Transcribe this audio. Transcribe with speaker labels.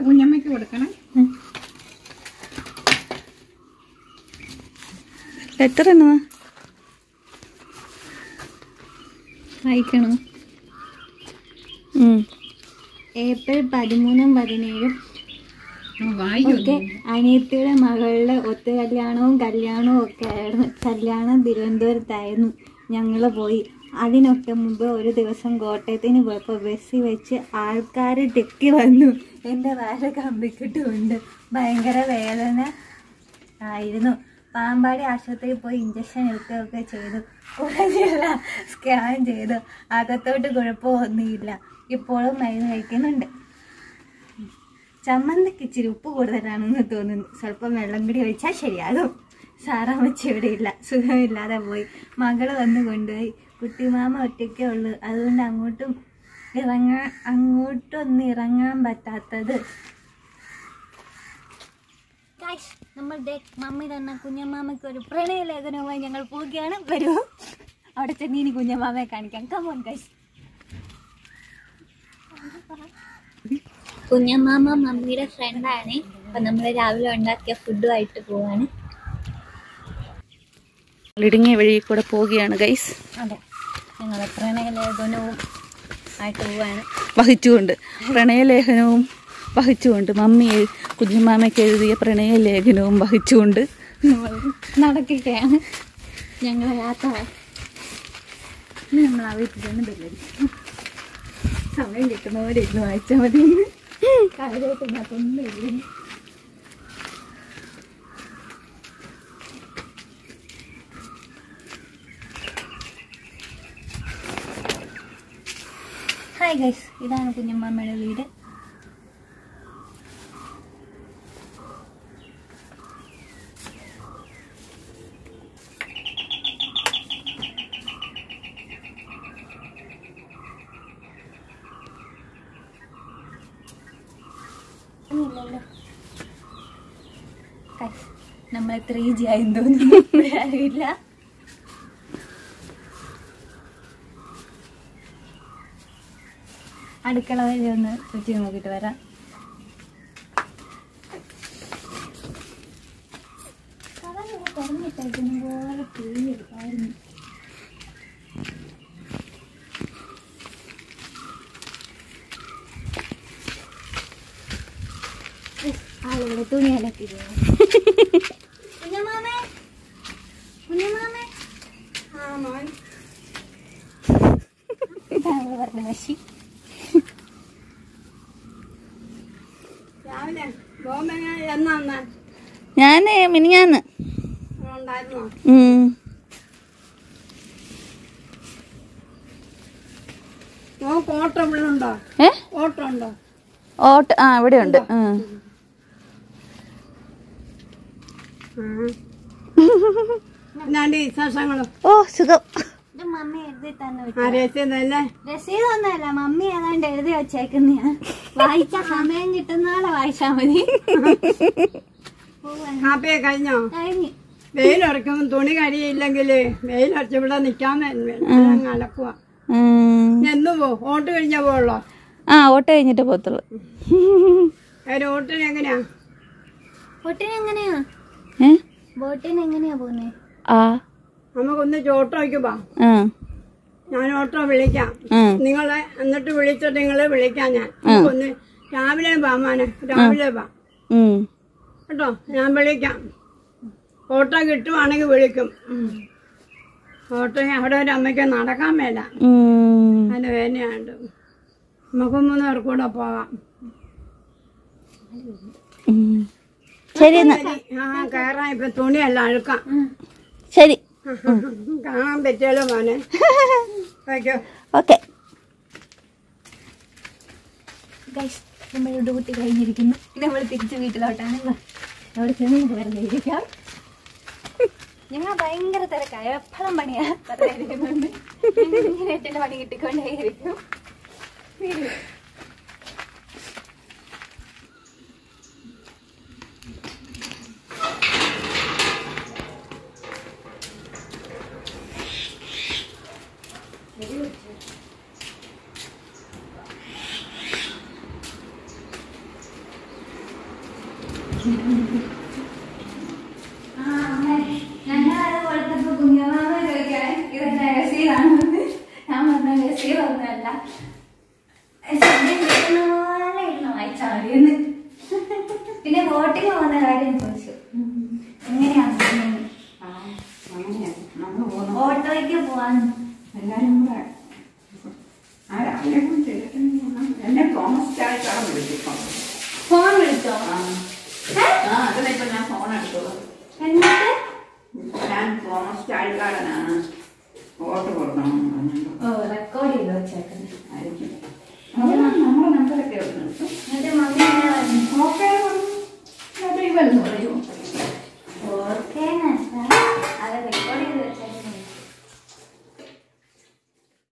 Speaker 1: കുഞ്ഞമ്മയ്ക്ക് കൊടുക്കണം.
Speaker 2: ലെറ്റർ എന്നതാ വായിക്കണോ? ഏപ്രിൽ 13, 17 ഒക്കെ അനിയത്തിയുടെ മകളുടെ കല്യാണവും ഒക്കെ ആയിരുന്നു. കല്യാണം തിരുവനന്തപുരത്തായിരുന്നു. ഞങ്ങൾ പോയി. അതിനൊക്കെ മുമ്പ് ഒരു ദിവസം കോട്ടയത്തിന് പോയപ്പോൾ ബസ്സിൽ വെച്ച് ആൾക്കാർ തെക്കി വന്നു. എൻ്റെ വയറ് കമ്പിക്കിട്ടുമുണ്ട്. ഭയങ്കര വേദന ആയിരുന്നു. പാമ്പാടി ആശുപത്രിയിൽ പോയി ഇഞ്ചക്ഷൻ എടുക്കുകയൊക്കെ ചെയ്തു. കുറഞ്ഞില്ല, സ്കാൻ ചെയ്തു. അകത്തോട്ട് കുഴപ്പമൊന്നുമില്ല. ഇപ്പോഴും മരുന്ന് കഴിക്കുന്നുണ്ട്. ചമ്മന്തിക്ക് ഇച്ചിരി ഉപ്പ് കൂടുതലാണെന്ന് തോന്നുന്നു. സ്വല്പം വെള്ളം കൂടി ഒഴിച്ചാൽ ശരിയാകും. സാറാമ്മച്ചി ഇവിടെ ഇല്ല, സുഖമില്ലാതെ പോയി. മകള് വന്ന് കൊണ്ടുപോയി. കുട്ടിമാമ ഒറ്റയ്ക്കേ ഉള്ളൂ. അതുകൊണ്ട് അങ്ങോട്ടൊന്നും ഇറങ്ങാൻ പറ്റാത്തത്. നമ്മളുടെ മമ്മി തന്നെ കുഞ്ഞമ്മാമയ്ക്ക് ഒരു പ്രണയലേഖനവുമായി ഞങ്ങൾ പോവുകയാണ്. വരൂ, അവിടെ ചെന്ന് ഇനി കുഞ്ഞമ്മാമയെ കാണിക്കാം. Come on guys. കുഞ്ഞമ്മാമ മമ്മിയുടെ ഫ്രണ്ടാണ്. അപ്പം നമ്മൾ രാവിലെ ഉണ്ടാക്കിയ ഫുഡുമായിട്ട് പോവാണ്. ഇടുങ്ങിയ വഴി കൂടെ പോവുകയാണ് ഗൈസ്.
Speaker 1: അതെ, ഞങ്ങൾ പ്രണയലേഖനവും ആയിട്ട് പോവാണ്.
Speaker 2: പ്രണയലേഖനവും വഹിച്ചുകൊണ്ട് മമ്മി കുഞ്ഞുമാമയ്ക്ക് എഴുതിയ പ്രണയലേഖനവും വഹിച്ചുകൊണ്ട്
Speaker 1: നടക്കുകയാണ് ഞങ്ങളെ യാത്ര. നമ്മൾ ആ വീട്ടിൽ തന്നെ ബെല്ലടിക്കും. സമയം കിട്ടുന്നവരെ ഇരുന്ന് വായിച്ചാൽ മതി. കാര്യമായിട്ടൊന്നുമില്ല. ഹായ് ഗൈസ്, ഇതാണ് കുഞ്ഞമ്മയുടെ വീട്. നമ്മൾ 3G ആയെന്ന് തോന്നുന്നു. അറിയില്ല. അടുക്കള വരെ ഒന്ന് ചുറ്റി നോക്കിയിട്ട് വരാം. പറഞ്ഞിട്ടേക്കുന്ന പോലെ തീയെടുക്കായിരുന്നു. ആളുകളെ തുണിയലൊക്കെ കുഞ്ഞമാമേ പറഞ്ഞ മഷി.
Speaker 2: ഞാന് മിനിഞ്ഞാന്ന് ഓട്ടോ ഇവിടെ ഉണ്ട്. ഓ സുഖം.
Speaker 1: ഇത് മമ്മി എഴുതി തന്നെ രസീതൊന്നല്ല, മമ്മി ഏതാണ്ട് എഴുതി വെച്ചേക്കുന്ന. വായിച്ച സമയം കിട്ടുന്നാളെ വായിച്ചാ മതി.
Speaker 3: കാപ്പിയെ കഴിഞ്ഞോ?
Speaker 1: കഴിഞ്ഞു.
Speaker 3: വെയിലുറക്കുമ്പോ തുണി കഴിയില്ലെങ്കില് വെയിലുറച്ച് ഇവിടെ നിക്കാൻ അലക്കുക. എന്നു ഓട്ട് കഴിഞ്ഞാ പോവുള്ളോ?
Speaker 2: ഓട്ട് കഴിഞ്ഞിട്ട് പോത്തുള്ളൂ.
Speaker 3: ഓട്ടിന് എങ്ങനെയാ?
Speaker 1: ബോട്ടിന് എങ്ങനെയാ പോന്നെ?
Speaker 3: നമുക്കൊന്ന് ഓട്ടോ വയ്ക്കുമ്പോ ഞാൻ ഓട്ടോ വിളിക്കാം. നിങ്ങളെ എന്നിട്ട് വിളിച്ചിട്ട് നിങ്ങളെ വിളിക്കാം. ഞാൻ ഒന്ന് രാവിലെ പോമാനെ, രാവിലെ പോവാം കേട്ടോ. ഞാൻ വിളിക്കാം. ഓട്ടോ കിട്ടുവാണെങ്കിൽ വിളിക്കും. ഓട്ടോ അവിടെ ഒരു അമ്മയ്ക്ക് നടക്കാൻ മേല, അതിന് വേദനയുണ്ട്. നമുക്ക് 3 പേർ കൂടെ പോകാം.
Speaker 2: ശരി,
Speaker 3: കയറാൻ ഇപ്പൊ തുണിയല്ല അഴുക്കാം.
Speaker 2: ശരി,
Speaker 3: കാണാൻ പറ്റിയല്ലോ മോനെ.
Speaker 2: ഓക്കെ.
Speaker 1: നമ്മൾ ഡ്യൂട്ടി കഴിഞ്ഞിരിക്കുന്നു. നമ്മൾ തിരിച്ച് വീട്ടിലോട്ടാണ്. അവിടെ ചെന്ന് വെറുതെ ഇരിക്കാം. ഞങ്ങൾ ഭയങ്കര തിരക്കായ എപ്പോഴും പണിയാ ഇരിക്കുന്നുണ്ട്. ഇങ്ങനെ പണി കിട്ടിക്കൊണ്ടേയിരിക്കും. ഞങ്ങളത് കൊടുത്തപ്പോ കുഞ്ഞമാമ ചോദിക്കാൻ ഇതെന്നെ രസീതാണെന്ന്. ഞാൻ പറഞ്ഞ രസീതൊന്നുമല്ല, വായിച്ചാൽ മതിയെന്ന്. പിന്നെ ബോട്ടിൽ പോകുന്ന കാര്യം ചോദിച്ചു, എങ്ങനെയാണ് ഓട്ടോയ്ക്ക് പോവാൻ
Speaker 3: എല്ലാരും കൂടെ എന്നെ തോമസ് ചായക്കാണ് വിളിച്ചിപ്പം.
Speaker 1: ഫോൺ വിളിച്ചോ?
Speaker 3: അതിനിപ്പോ ഞാൻ ഫോൺ എടുത്തോളൂ.
Speaker 1: എന്നിട്ട്
Speaker 3: ഞാൻ തോമസ് ചായക്കാരനാണ്, വോട്ട് കൊടുക്കണം.
Speaker 1: ഓ റെക്കോർഡ് ചെയ്ത് വെച്ചേക്കുന്നത്.